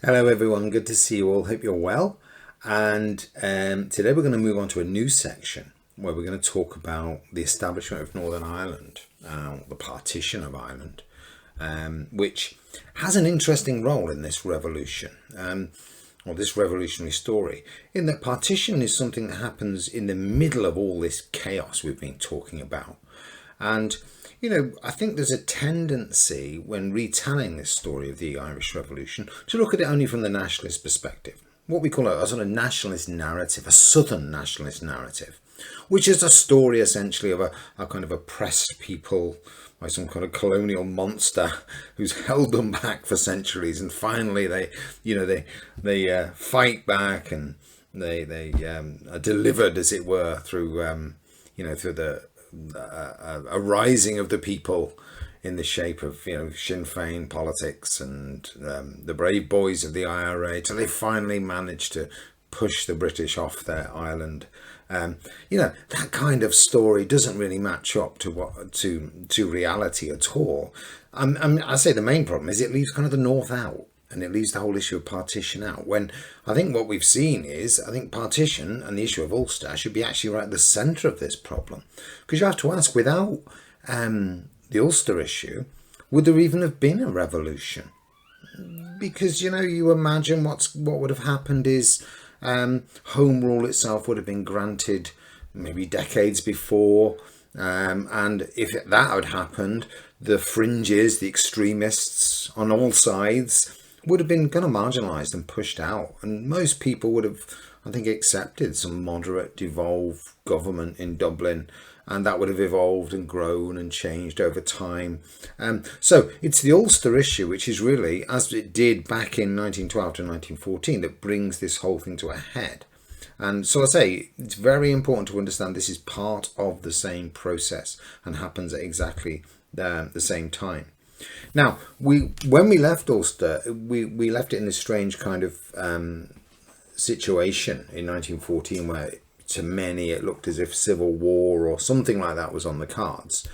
Hello everyone, good to see you all. Hope you're well. And today we're going to move on to a new section where we're going to talk about the establishment of Northern Ireland, the partition of Ireland, which has an interesting role in this revolution, or this revolutionary story, in that partition is something that happens in the middle of all this chaos we've been talking about. And I think there's a tendency when retelling this story of the Irish Revolution to look at it only from the nationalist perspective, what we call a sort of nationalist narrative, a southern nationalist narrative, which is a story essentially of a kind of oppressed people by some kind of colonial monster who's held them back for centuries, and finally they fight back, and they are delivered, as it were, through through a rising of the people in the shape of Sinn Féin politics and the brave boys of the IRA, till they finally managed to push the British off their island. That kind of story doesn't really match up to reality at all. I say the main problem is it leaves kind of the North out. And it leaves the whole issue of partition out, when I think what we've seen is, I think partition and the issue of Ulster should be actually right at the centre of this problem. Because you have to ask, without the Ulster issue, would there even have been a revolution? Because, you imagine what would have happened is Home Rule itself would have been granted maybe decades before. And if that had happened, the fringes, the extremists on all sides, would have been kind of marginalised and pushed out, and most people would have, I think, accepted some moderate devolved government in Dublin, and that would have evolved and grown and changed over time. So it's the Ulster issue, which is really, as it did back in 1912 to 1914, that brings this whole thing to a head. And so I say it's very important to understand this is part of the same process and happens at exactly the same time. Now, when we left Ulster, we left it in this strange kind of situation in 1914, where to many it looked as if civil war or something like that was on the cards.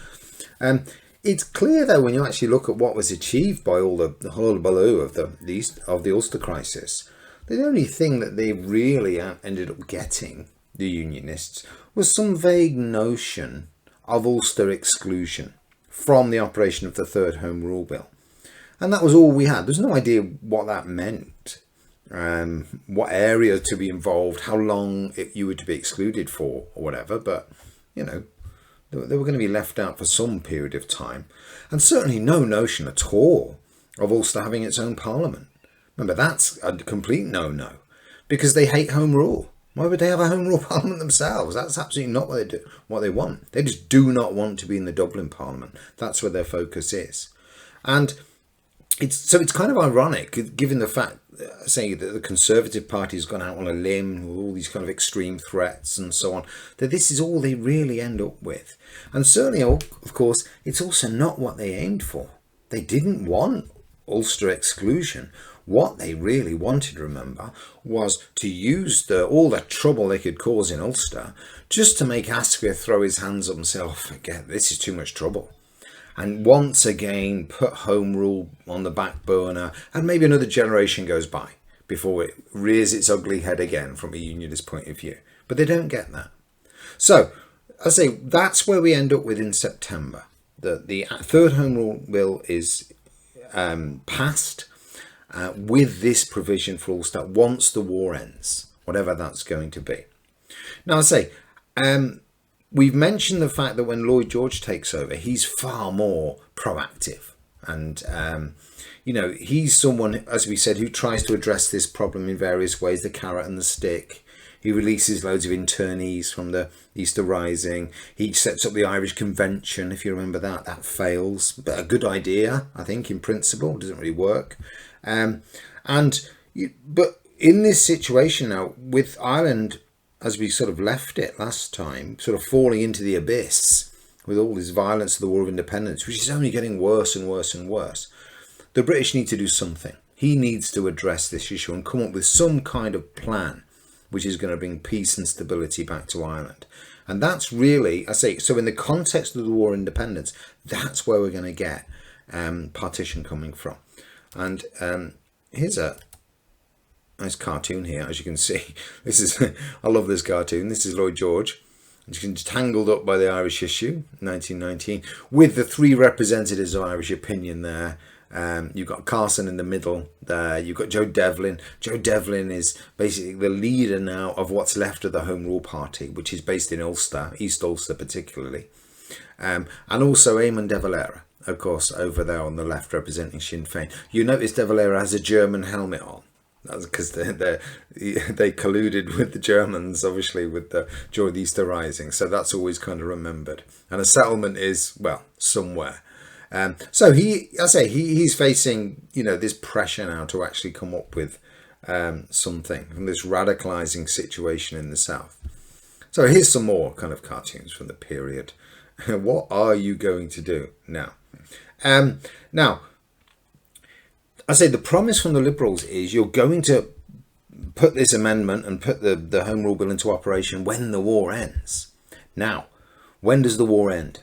It's clear, though, when you actually look at what was achieved by all the hullabaloo of the Ulster crisis, the only thing that they really ended up getting, the Unionists, was some vague notion of Ulster exclusion from the operation of the Third Home Rule Bill. And that was all we had. There's no idea what that meant, what area to be involved, how long you were to be excluded for, or whatever. But, they were going to be left out for some period of time. And certainly no notion at all of Ulster having its own parliament. Remember, that's a complete no-no, because they hate Home Rule. Why would they have a Home Rule Parliament themselves? That's absolutely not what they want. They just do not want to be in the Dublin Parliament. That's where their focus is. And it's kind of ironic, given the fact, saying that the Conservative Party has gone out on a limb with all these kind of extreme threats and so on, that this is all they really end up with. And certainly, of course, it's also not what they aimed for. They didn't want Ulster exclusion. What they really wanted, remember, was to use all the trouble they could cause in Ulster just to make Asquith throw his hands up and say, oh, forget, this is too much trouble. And once again, put Home Rule on the back burner, and maybe another generation goes by before it rears its ugly head again from a Unionist point of view. But they don't get that. So, I say, that's where we end up with in September. The Third Home Rule Bill is passed, with this provision for Ulster once the war ends, whatever that's going to be. Now, I say, we've mentioned the fact that when Lloyd George takes over, he's far more proactive. And, he's someone, as we said, who tries to address this problem in various ways, the carrot and the stick. He releases loads of internees from the Easter Rising. He sets up the Irish Convention, if you remember that. That fails. But a good idea, I think, in principle. It doesn't really work. But in this situation now, with Ireland, as we sort of left it last time, sort of falling into the abyss with all this violence of the War of Independence, which is only getting worse and worse and worse, the British need to do something. He needs to address this issue and come up with some kind of plan which is going to bring peace and stability back to Ireland. And that's really, I say, so in the context of the War of Independence, that's where we're going to get partition coming from. And here's a nice cartoon here, as you can see. This is, I love this cartoon. This is Lloyd George. He's tangled up by the Irish issue, 1919, with the three representatives of Irish opinion there. You've got Carson in the middle there. You've got Joe Devlin. Joe Devlin is basically the leader now of what's left of the Home Rule Party, which is based in Ulster, East Ulster particularly. And also Eamon de Valera, of course, over there on the left representing Sinn Féin. You notice de Valera has a German helmet on. That's because they colluded with the Germans, obviously, during the Easter Rising. So that's always kind of remembered. And a settlement is, well, somewhere. So he's facing, this pressure now to actually come up with something from this radicalizing situation in the South. So here's some more kind of cartoons from the period. What are you going to do now? Now, I say the promise from the Liberals is you're going to put this amendment and put the Home Rule Bill into operation when the war ends. Now, when does the war end?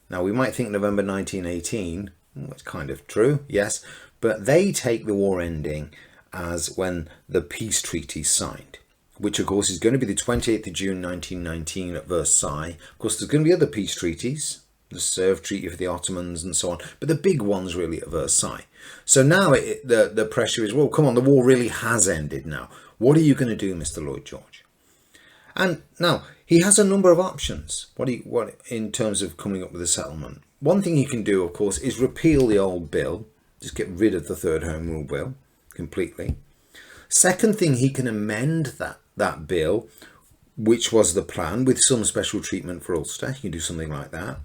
Now, we might think November 1918. It's kind of true, yes. But they take the war ending as when the peace treaty is signed, which, of course, is going to be the 28th of June 1919 at Versailles. Of course, there's going to be other peace treaties, the Sèvres Treaty for the Ottomans and so on. But the big one's really at Versailles. So now the pressure is, well, come on, the war really has ended now. What are you going to do, Mr. Lloyd George? And now, he has a number of options. What in terms of coming up with a settlement? One thing he can do, of course, is repeal the old bill. Just get rid of the third Home Rule Bill completely. Second thing, he can amend that bill, which was the plan, with some special treatment for Ulster. He can do something like that.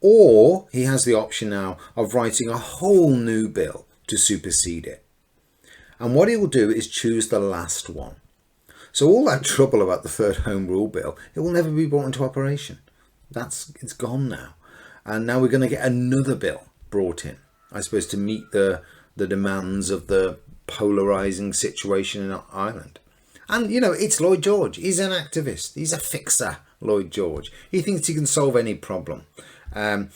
Or he has the option now of writing a whole new bill to supersede it. And what he will do is choose the last one. So all that trouble about the third Home Rule Bill, it will never be brought into operation. It's gone now. And now we're going to get another bill brought in, I suppose, to meet the demands of the polarising situation in Ireland. And, it's Lloyd George. He's an activist. He's a fixer, Lloyd George. He thinks he can solve any problem. And,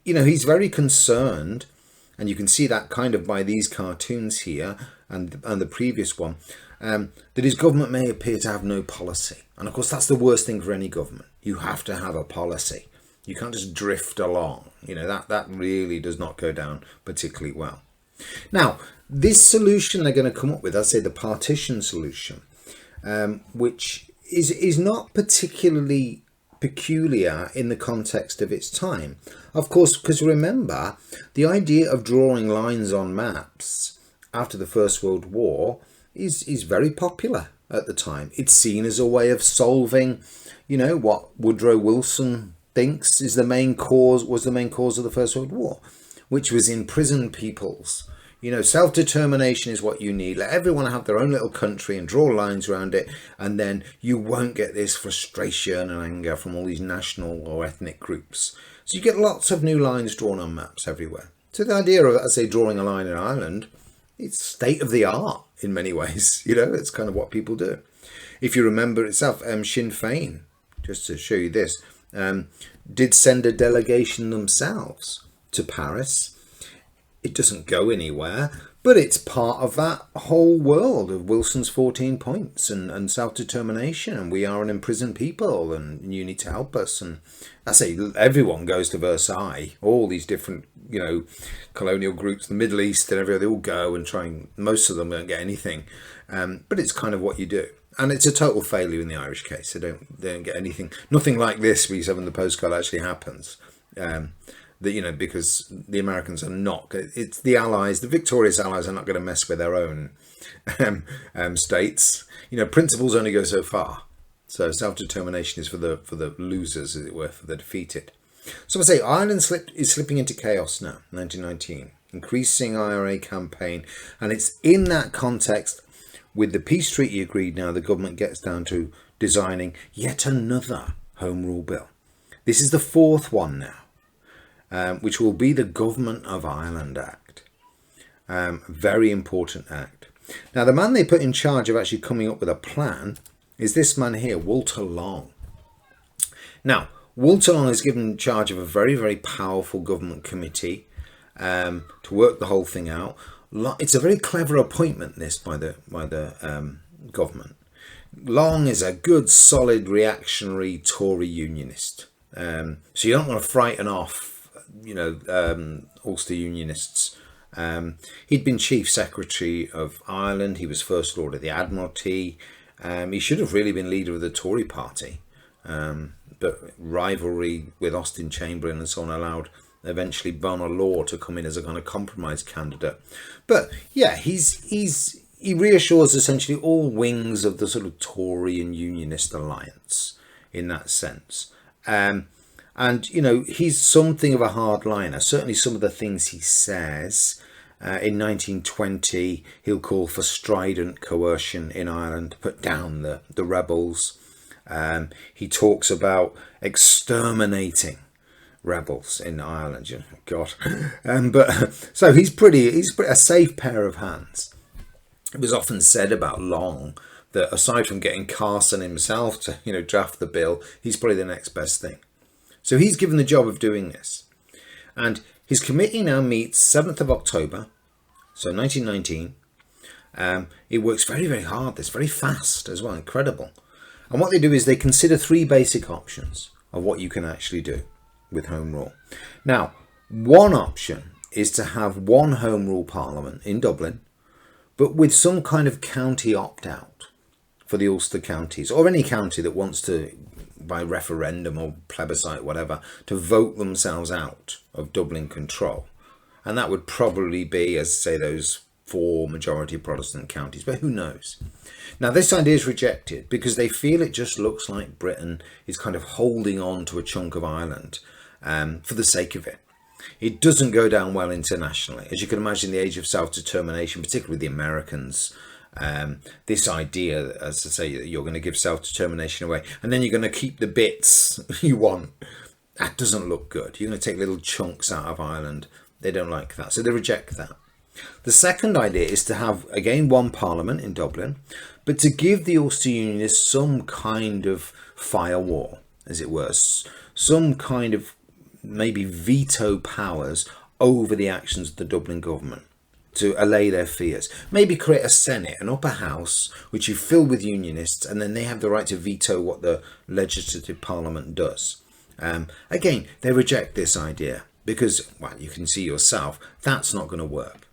he's very concerned, and you can see that kind of by these cartoons here and the previous one, that his government may appear to have no policy. And, of course, that's the worst thing for any government. You have to have a policy. You can't just drift along. That really does not go down particularly well. Now, this solution they're going to come up with, I'd say the partition solution, which is not particularly peculiar in the context of its time. Of course, because remember, the idea of drawing lines on maps after the First World War is very popular at the time. It's seen as a way of solving, what Woodrow Wilson thinks was the main cause of the First World War, which was imprison peoples. Self-determination is what you need. Let everyone have their own little country and draw lines around it, and then you won't get this frustration and anger from all these national or ethnic groups. So you get lots of new lines drawn on maps everywhere. So the idea of, I say, drawing a line in Ireland, it's state of the art in many ways. It's kind of what people do. If you remember itself, Sinn Féin, just to show you this, did send a delegation themselves to Paris. It doesn't go anywhere, but it's part of that whole world of Wilson's 14 points and self-determination, and we are an imprisoned people and you need to help us. And I say everyone goes to Versailles, all these different colonial groups, the Middle East and everything, they all go and try, and most of them don't get anything, but it's kind of what you do. And it's a total failure in the Irish case. They don't get anything. Nothing like this we said in the postcard actually happens. Because the Americans are not. It's the Allies, the victorious Allies, are not going to mess with their own states. Principles only go so far. So self-determination is for the losers, as it were, for the defeated. So I say Ireland is slipping into chaos now, 1919, increasing IRA campaign, and it's in that context, with the peace treaty agreed now, the government gets down to designing yet another Home Rule Bill. This is the fourth one now, which will be the Government of Ireland Act. Very important act. Now, the man they put in charge of actually coming up with a plan is this man here, Walter Long. Now, Walter Long is given charge of a very, very powerful government committee to work the whole thing out. it's a very clever appointment, this, by the government. Long is a good, solid, reactionary Tory unionist. So you don't want to frighten off, Ulster Unionists. He'd been Chief Secretary of Ireland. He was First Lord of the Admiralty. He should have really been leader of the Tory party. But rivalry with Austin Chamberlain and so on allowed eventually Bonar Law to come in as a kind of compromise candidate. But yeah, he reassures essentially all wings of the sort of Tory and Unionist alliance in that sense. And, he's something of a hardliner. Certainly some of the things he says. In 1920, he'll call for strident coercion in Ireland to put down the rebels. He talks about exterminating rebels in Ireland. God. So he's a safe pair of hands. It was often said about Long that aside from getting Carson himself to draft the bill, he's probably the next best thing. So he's given the job of doing this. And his committee now meets 7th of October, so 1919. It works very, very hard. It's very fast as well, incredible. And what they do is they consider 3 basic options of what you can actually do with Home Rule. Now, one option is to have one Home Rule Parliament in Dublin, but with some kind of county opt-out for the Ulster counties, or any county that wants to, by referendum or plebiscite, whatever, to vote themselves out of Dublin control. And that would probably be, as say, those 4 majority Protestant counties, but who knows? Now, this idea is rejected because they feel it just looks like Britain is kind of holding on to a chunk of Ireland for the sake of it. It doesn't go down well internationally. As you can imagine, the age of self-determination, particularly the Americans, this idea, as I say, that you're going to give self-determination away and then you're going to keep the bits you want, that doesn't look good. You're going to take little chunks out of Ireland. They don't like that, so they reject that. The second idea is to have, again, one parliament in Dublin, but to give the Ulster Unionists some kind of firewall, as it were, some kind of maybe veto powers over the actions of the Dublin government to allay their fears. Maybe create a Senate, an upper house, which you fill with Unionists, and then they have the right to veto what the legislative parliament does. Again, they reject this idea because, well, you can see yourself, that's not going to work.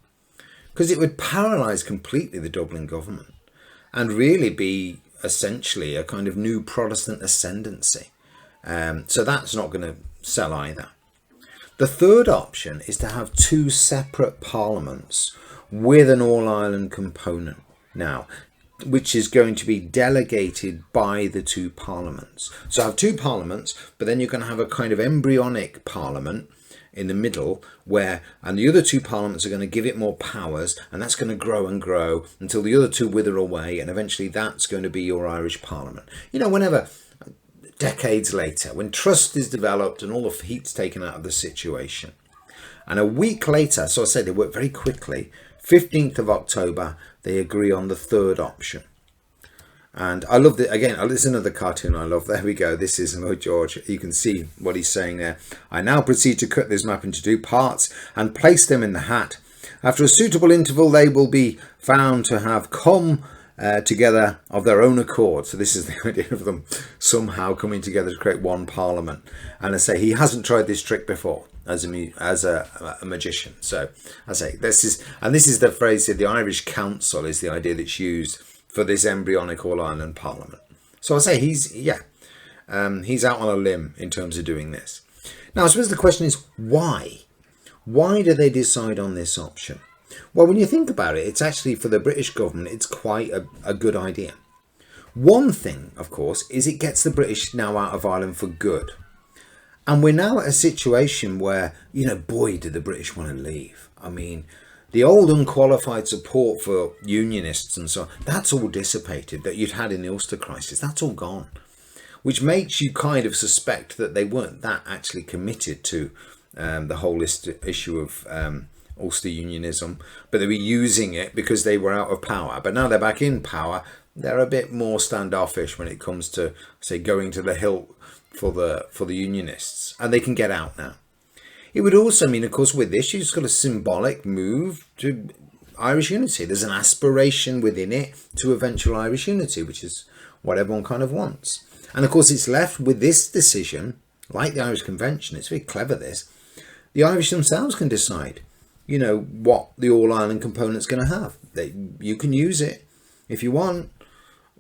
Because it would paralyse completely the Dublin government and really be essentially a kind of new Protestant ascendancy. So that's not going to sell either. The third option is to have 2 separate parliaments with an all-Ireland component now, which is going to be delegated by the 2 parliaments. So have 2 parliaments, but then you're going to have a kind of embryonic parliament in the middle and the other 2 parliaments are going to give it more powers, and that's going to grow and grow until the other 2 wither away, and eventually that's going to be your Irish Parliament. Whenever decades later, when trust is developed and all the heat's taken out of the situation, and a week later, so I say they work very quickly, 15th of October, they agree on the third option. And I love that. Again, this is another cartoon I love. There we go. This is Lloyd George. You can see what he's saying there. I now proceed to cut this map into 2 parts and place them in the hat. After a suitable interval, they will be found to have come together of their own accord. So this is the idea of them somehow coming together to create one parliament. And I say he hasn't tried this trick before as a magician. So I say this is the phrase that the Irish Council is the idea that's used for this embryonic all-Ireland parliament. So I say he's out on a limb in terms of doing this. Now I suppose the question is why? Why do they decide on this option? Well, when you think about it, it's actually, for the British government, it's quite a good idea. One thing, of course, is it gets the British now out of Ireland for good. And we're now at a situation where, boy, did the British want to leave. I mean, the old unqualified support for Unionists and so on, that's all dissipated that you'd had in the Ulster crisis. That's all gone, which makes you kind of suspect that they weren't that actually committed to the whole issue of Ulster Unionism, but they were using it because they were out of power. But now they're back in power, they're a bit more standoffish when it comes to, say, going to the hilt for the Unionists, and they can get out now. It would also mean, of course, with this, you've just got a symbolic move to Irish unity. There's an aspiration within it to eventual Irish unity, which is what everyone kind of wants. And of course, it's left with this decision, like the Irish Convention. It's very clever, this. The Irish themselves can decide, what the All-Ireland component's going to have. You can use it if you want.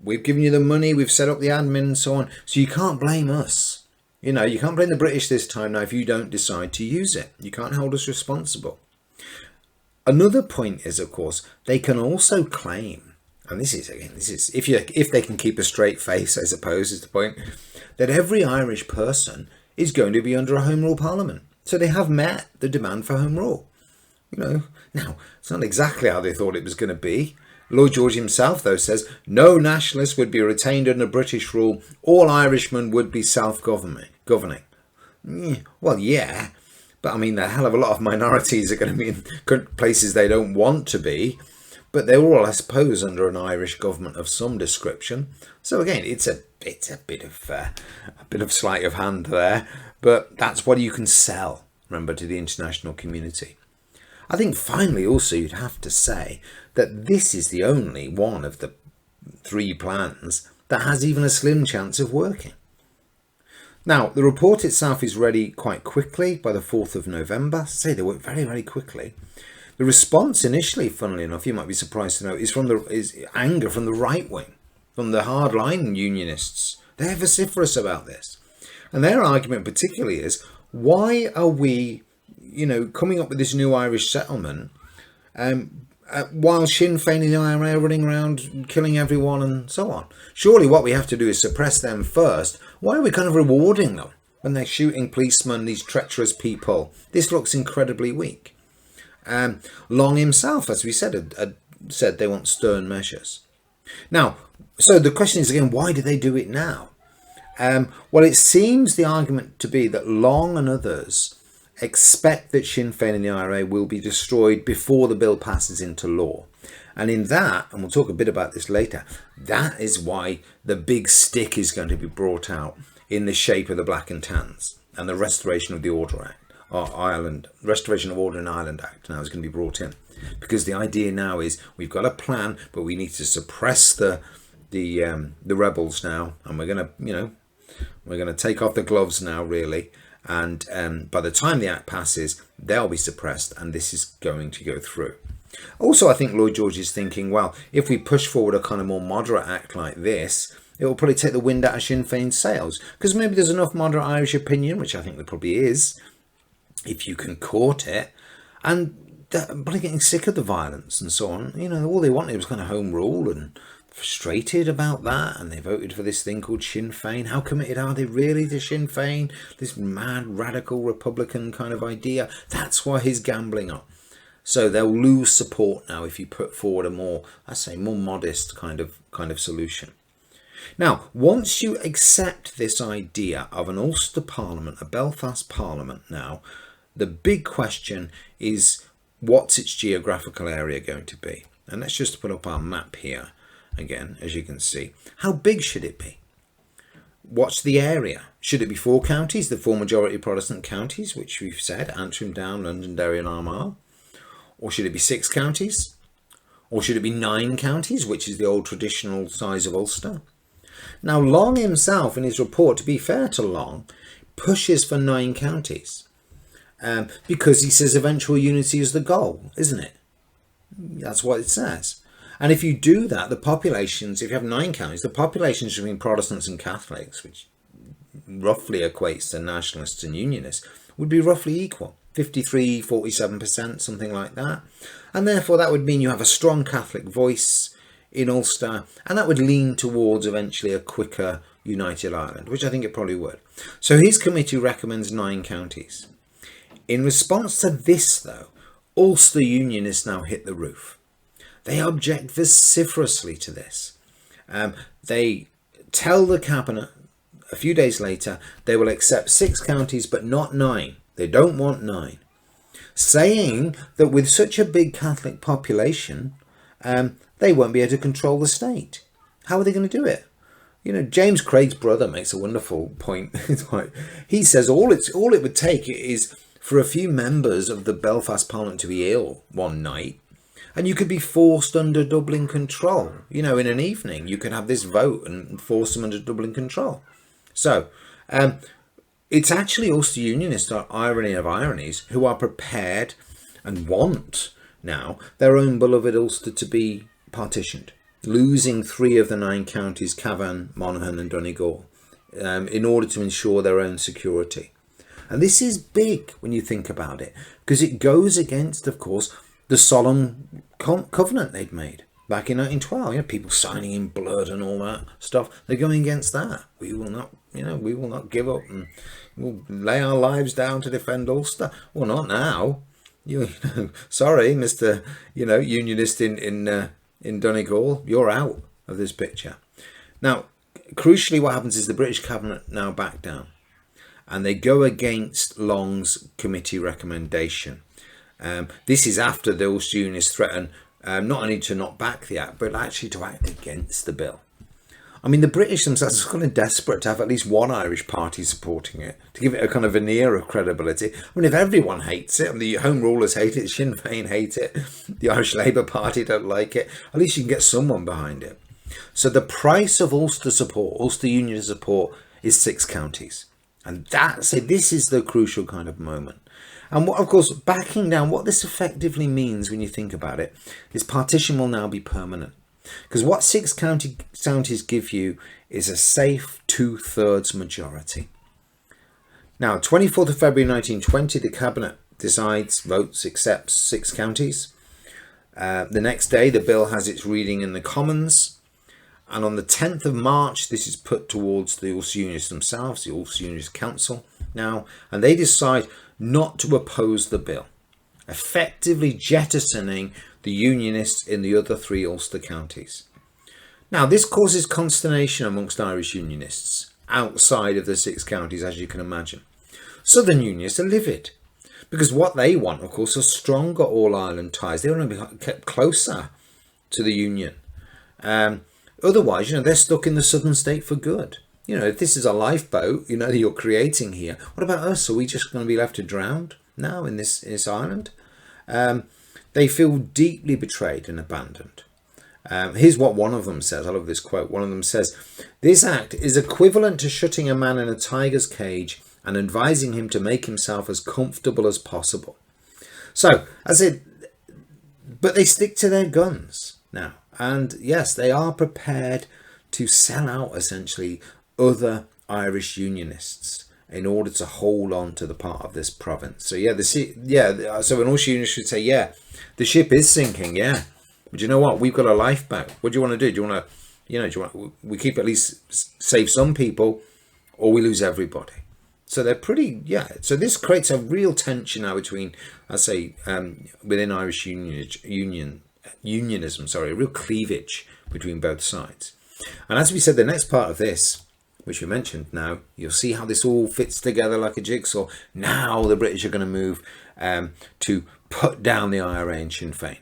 We've given you the money, we've set up the admin and so on. So you can't blame us. You can't blame the British this time now if you don't decide to use it. You can't hold us responsible. Another point is, of course, they can also claim, and this is if they can keep a straight face, I suppose is the point, that every Irish person is going to be under a Home Rule Parliament. So they have met the demand for Home Rule. Now, it's not exactly how they thought it was going to be. Lloyd George himself, though, says, no nationalists would be retained under British rule. All Irishmen would be self-governing. Well, yeah, but I mean, a hell of a lot of minorities are going to be in places they don't want to be, but they're all, I suppose, under an Irish government of some description. So again, it's a bit of sleight of hand there, but that's what you can sell, remember, to the international community. I think finally also you'd have to say that this is the only one of the three plans that has even a slim chance of working. Now, the report itself is ready quite quickly by the 4th of November. Say they work very, very quickly. The response initially, funnily enough, you might be surprised to know, is anger from the right wing, from the hardline Unionists. They're vociferous about this. And their argument particularly is, why are we, coming up with this new Irish settlement while Sinn Féin and the IRA are running around killing everyone and so on? Surely what we have to do is suppress them first. Why are we kind of rewarding them when they're shooting policemen, these treacherous people? This looks incredibly weak. Long himself, as we said, had said they want stern measures. Now, so the question is again, why do they do it now? Well, it seems the argument to be that Long and others expect that Sinn Féin and the IRA will be destroyed before the bill passes into law. And in that, and we'll talk a bit about this later, that is why the big stick is going to be brought out in the shape of the Black and Tans and the Restoration of the Order Act, Restoration of Order in Ireland Act now is going to be brought in. Because the idea now is we've got a plan, but we need to suppress the rebels now, and we're going to take off the gloves now, really. And by the time the act passes, they'll be suppressed, and this is going to go through. Also, I think Lloyd George is thinking, well, if we push forward a kind of more moderate act like this, it will probably take the wind out of Sinn Féin's sails, because maybe there's enough moderate Irish opinion, which I think there probably is, if you can court it, and but getting sick of the violence and so on. All they wanted was kind of home rule, and frustrated about that, and they voted for this thing called Sinn Féin. How committed are they really to Sinn Féin? This mad radical Republican kind of idea. That's why he's gambling up. So they'll lose support now if you put forward a more modest kind of solution. Now, once you accept this idea of an Ulster Parliament, a Belfast Parliament now, the big question is, what's its geographical area going to be? And let's just put up our map here. Again, as you can see, how big should it be? What's the area? Should it be 4 counties, the 4 majority Protestant counties, which we've said, Antrim, Down, Londonderry and Armagh? Or should it be 6 counties? Or should it be 9 counties, which is the old traditional size of Ulster? Now, Long himself, in his report, to be fair to Long, pushes for 9 counties. Because he says eventual unity is the goal, isn't it? That's what it says. And if you do that, the populations, if you have 9 counties, the populations between Protestants and Catholics, which roughly equates to Nationalists and Unionists, would be roughly equal. 53, 47%, something like that. And therefore that would mean you have a strong Catholic voice in Ulster, and that would lean towards eventually a quicker united Ireland, which I think it probably would. So his committee recommends 9 counties. In response to this, though, Ulster Unionists now hit the roof. They object vociferously to this. They tell the cabinet a few days later they will accept 6 counties but not 9. They don't want 9. Saying that with such a big Catholic population, they won't be able to control the state. How are they going to do it? James Craig's brother makes a wonderful point. He says all it would take is for a few members of the Belfast Parliament to be ill one night, And you could be forced under Dublin control. In an evening, you could have this vote and force them under Dublin control. So, it's actually Ulster Unionists, or irony of ironies, who are prepared and want now their own beloved Ulster to be partitioned, losing 3 of the 9 counties, Cavan, Monaghan and Donegal, in order to ensure their own security. And this is big when you think about it, because it goes against, of course, the solemn covenant they'd made back in 1912. People signing in blood and all that stuff. They're going against that. We will not give up, and we'll lay our lives down to defend Ulster. Well, not now. Sorry, Mr. Unionist in Donegal, you're out of this picture. Now, crucially, what happens is the British cabinet now back down, and they go against Long's committee recommendation. This is after the Ulster Unionists threaten not only to not back the act, but actually to act against the bill. I mean, the British themselves are kind of desperate to have at least one Irish party supporting it, to give it a kind of veneer of credibility. I mean, if everyone hates it, and the Home Rulers hate it, Sinn Féin hate it, the Irish Labour Party don't like it, at least you can get someone behind it. So the price of Ulster support, Ulster Unionist support, is 6 counties. And this is the crucial kind of moment. And of course, backing down, what this effectively means when you think about it, is partition will now be permanent. Because what 6 counties give you is a safe 2/3 majority. Now, 24th of February 1920, the Cabinet votes, accepts 6 counties. The next day, the bill has its reading in the Commons. And on the 10th of March, this is put towards the Ulster Unionists themselves, the Ulster Unionist Council now, and they decide not to oppose the bill, effectively jettisoning the Unionists in the other 3 Ulster counties. Now, this causes consternation amongst Irish Unionists outside of the 6 counties, as you can imagine. Southern Unionists are livid, because what they want, of course, are stronger All-Ireland ties. They want to be kept closer to the Union. Otherwise, they're stuck in the southern state for good. If this is a lifeboat, that you're creating here, what about us? Are we just going to be left to drown now in this island? They feel deeply betrayed and abandoned. Here's what one of them says. I love this quote. One of them says, "This act is equivalent to shutting a man in a tiger's cage and advising him to make himself as comfortable as possible." So, but they stick to their guns now. And yes, they are prepared to sell out essentially other Irish Unionists in order to hold on to the part of this province. So so an Ulster Unionist should say, the ship is sinking, but you know what? We've got a lifeboat. What do you want to do? Do you want we keep at least save some people, or we lose everybody? So they're pretty, So this creates a real tension now between, within Irish unionism, a real cleavage between both sides. And as we said, the next part of this, which we mentioned now, you'll see how this all fits together like a jigsaw. Now the British are going to move to put down the IRA and Sinn Féin.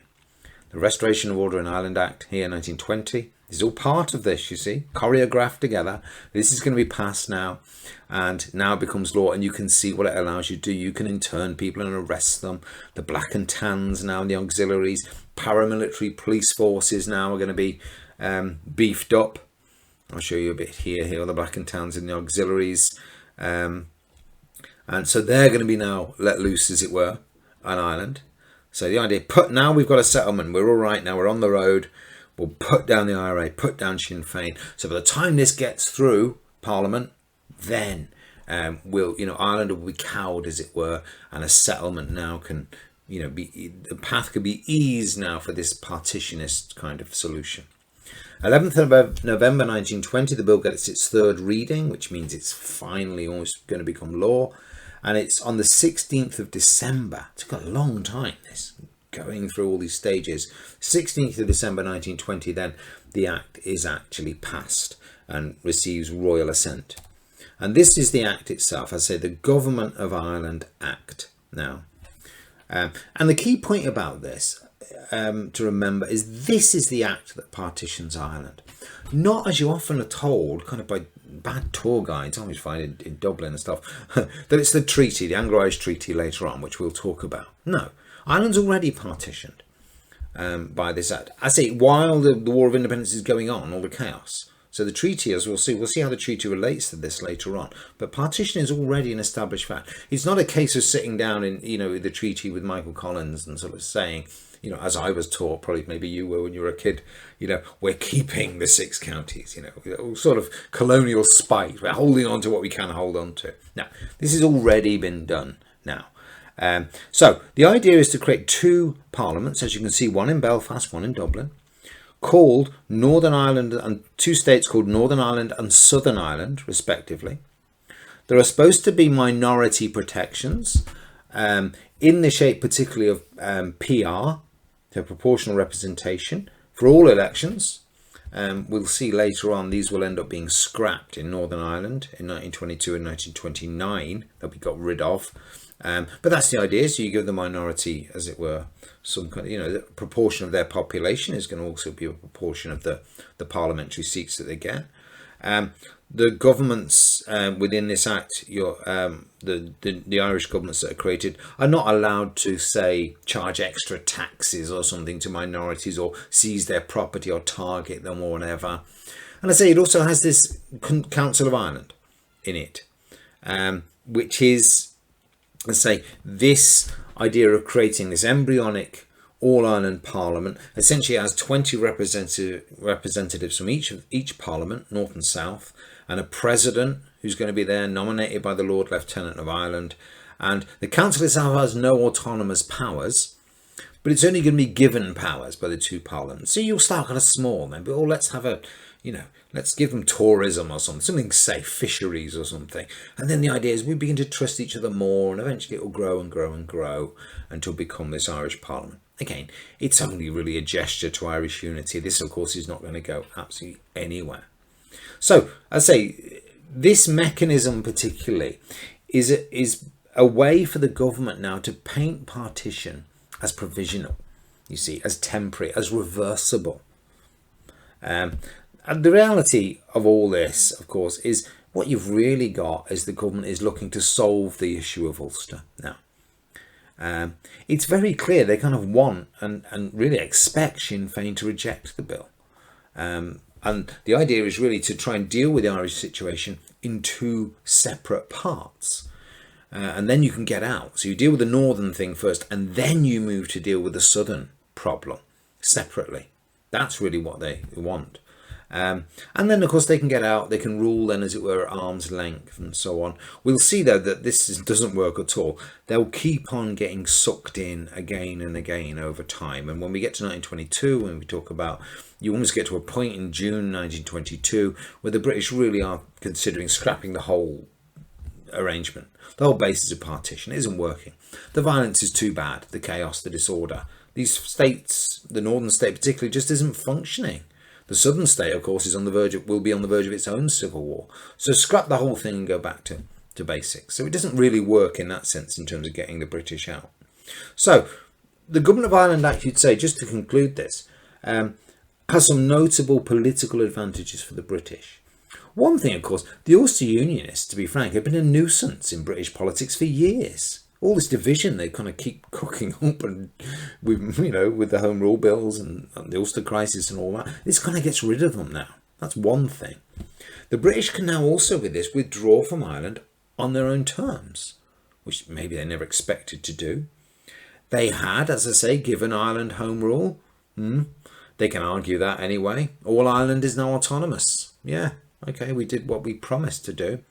The Restoration of Order in Ireland Act here, 1920, is all part of this, you see, choreographed together. This is going to be passed now, and now it becomes law, and you can see what it allows you to do. You can intern people and arrest them. The black and tans now, and the auxiliaries, paramilitary police forces now are going to be beefed up. I'll show you a bit here are the black and tans and the auxiliaries. And so they're going to be now let loose, as it were, on Ireland. So the idea, now we've got a settlement, we're all right now, we're on the road, we'll put down the IRA, put down Sinn Féin. So by the time this gets through Parliament, then Ireland will be cowed, as it were, and a settlement now can, the path could be eased now for this partitionist kind of solution. 11th of November 1920, the bill gets its 3rd reading, which means it's finally almost going to become law. And it's on the 16th of December. It took a long time, this, going through all these stages. 16th of December 1920, then the act is actually passed and receives royal assent. And this is the act itself, the Government of Ireland Act now. And the key point about this, to remember, is this is the act that partitions Ireland. Not, as you often are told, kind of by bad tour guides, I always find in Dublin and stuff, that it's the treaty, the Anglo-Irish Treaty later on, which we'll talk about. No, Ireland's already partitioned. by this act. I say, while the War of Independence is going on, all the chaos. So the treaty, as we'll see how the treaty relates to this later on. But partition is already an established fact. It's not a case of sitting down in, the treaty with Michael Collins and sort of saying, as I was taught, probably maybe you were when you were a kid, we're keeping the 6 counties, sort of colonial spite. We're holding on to what we can hold on to. Now, this has already been done now. So the idea is to create 2 parliaments, as you can see, one in Belfast, one in Dublin, called Northern Ireland, and 2 states called Northern Ireland and Southern Ireland, respectively. There are supposed to be minority protections in the shape particularly of PR, so proportional representation, for all elections. We'll see later on these will end up being scrapped in Northern Ireland in 1922 and 1929. They'll be got rid of. But that's the idea. So you give the minority, as it were, some kind of, the proportion of their population is going to also be a proportion of the parliamentary seats that they get. The governments within this act, the Irish governments that are created, are not allowed to, say, charge extra taxes or something to minorities, or seize their property or target them or whatever. And I say it also has this Council of Ireland in it, which is, let's say, this idea of creating this embryonic all-Ireland Parliament. Essentially has 20 representatives from each Parliament, North and South, and a president who's going to be there, nominated by the Lord Lieutenant of Ireland. And the council itself has no autonomous powers, but it's only going to be given powers by the 2 parliaments. So you'll start kind of small then, but let's have a, let's give them tourism or something, say fisheries or something. And then the idea is we begin to trust each other more, and eventually it will grow and grow and grow until become this Irish Parliament. Again, it's only really a gesture to Irish unity. This, of course, is not going to go absolutely anywhere. So, I say, this mechanism particularly is a way for the government now to paint partition as provisional, you see, as temporary, as reversible. And the reality of all this, of course, is what you've really got is the government is looking to solve the issue of Ulster now. It's very clear they kind of want and really expect Sinn Féin to reject the bill. And the idea is really to try and deal with the Irish situation in 2 separate parts. And then you can get out. So you deal with the northern thing first, and then you move to deal with the southern problem separately. That's really what they want. And then, of course, they can get out. They can rule then, as it were, at arm's length and so on. We'll see, though, that this doesn't work at all. They'll keep on getting sucked in again and again over time. And when we get to 1922, when we talk about, you almost get to a point in June 1922 where the British really are considering scrapping the whole arrangement. The whole basis of partition isn't working. The violence is too bad, the chaos, the disorder. These states, the northern state particularly, just isn't functioning. The southern state, of course, will be on the verge of its own civil war. So scrap the whole thing and go back to basics. So it doesn't really work in that sense in terms of getting the British out. So the Government of Ireland Act, you'd say, just to conclude this, has some notable political advantages for the British. One thing, of course, the Ulster Unionists, to be frank, have been a nuisance in British politics for years. All this division they kind of keep cooking up, and with the Home Rule bills and the Ulster crisis and all that, this kind of gets rid of them now. That's one thing. The British can now also, with this, withdraw from Ireland on their own terms, which maybe they never expected to do. They had, as I say, given Ireland Home Rule. They can argue that anyway. All Ireland is now autonomous. Yeah, okay, we did what we promised to do.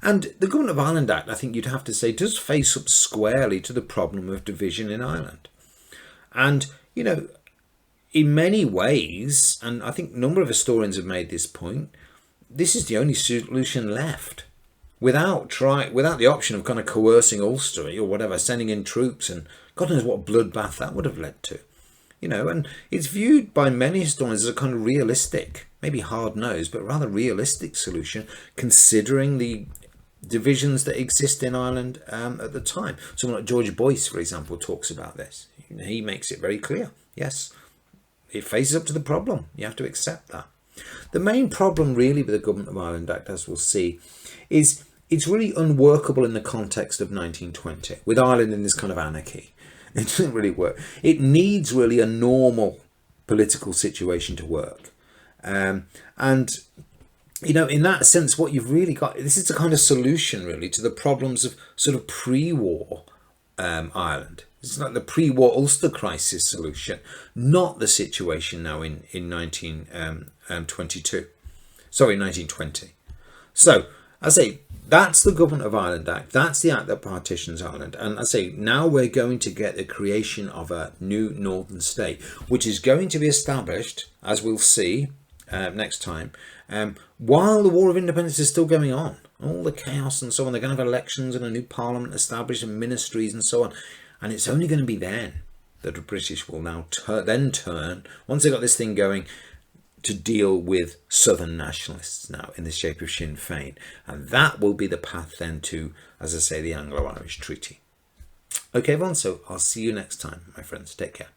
And the Government of Ireland Act, I think you'd have to say, does face up squarely to the problem of division in Ireland. And, in many ways, and I think a number of historians have made this point, this is the only solution left. Without the option of kind of coercing Ulster or whatever, sending in troops, and God knows what bloodbath that would have led to. And it's viewed by many historians as a kind of realistic, maybe hard-nosed, but rather realistic solution, considering the divisions that exist in Ireland at the time. Someone like George Boyce, for example, talks about this. He makes it very clear. Yes, it faces up to the problem. You have to accept that. The main problem really with the Government of Ireland Act, as we'll see, is it's really unworkable in the context of 1920, with Ireland in this kind of anarchy. It doesn't really work. It needs really a normal political situation to work. And, in that sense, what you've really got, this is the kind of solution really to the problems of sort of pre-war Ireland. It's like the pre-war Ulster crisis solution, not the situation now in 1922. Sorry, 1920. So, I say, that's the Government of Ireland Act. That's the act that partitions Ireland. And I say, now we're going to get the creation of a new northern state, which is going to be established, as we'll see next time, while the War of Independence is still going on. All the chaos and so on. They're going to have elections and a new parliament established and ministries and so on. And it's only going to be then that the British will now turn, once they've got this thing going, to deal with Southern nationalists now in the shape of Sinn Féin. And that will be the path then to, as I say, the Anglo-Irish Treaty. Okay, everyone, so I'll see you next time, my friends. Take care.